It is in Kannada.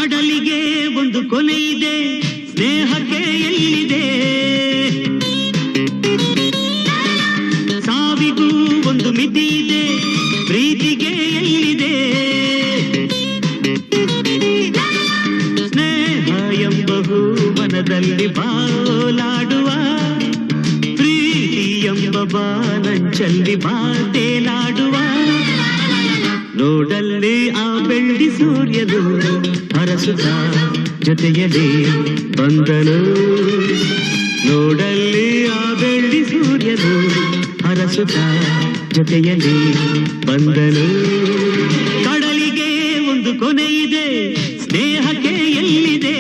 ಕಡಲಿಗೆ ಒಂದು ಕೊನೆ ಇದೆ, ಸ್ನೇಹಕ್ಕೆ ಎಲ್ಲಿದೆ? ಸಾವಿಗೂ ಒಂದು ಮಿತಿ ಇದೆ, ಪ್ರೀತಿಗೆ ಎಲ್ಲಿದೆ? ಸ್ನೇಹ ಎಂಬ ಮನದಲ್ಲಿ ಬಾಲಾಡುವ, ಪ್ರೀತಿ ಎಂಬ ಬಾಲಂಚಲ್ಲಿ ಬಾತೇಲಾಡುವ. ನೋಡಲ್ಲಿ ಆ ಬೆಳ್ಳಿ ಸೂರ್ಯನು ಹರಸುತ್ತ ಜೊತೆಯಲ್ಲಿ ಬಂದನು. ನೋಡಲ್ಲಿ ಆ ಬೆಳ್ಳಿ ಸೂರ್ಯನು ಹರಸುತ್ತ ಜೊತೆಯಲ್ಲಿ ಬಂದನು. ಕಡಲಿಗೆ ಒಂದು ಕೊನೆ ಇದೆ, ಸ್ನೇಹಕ್ಕೆ ಎಲ್ಲಿದೆ?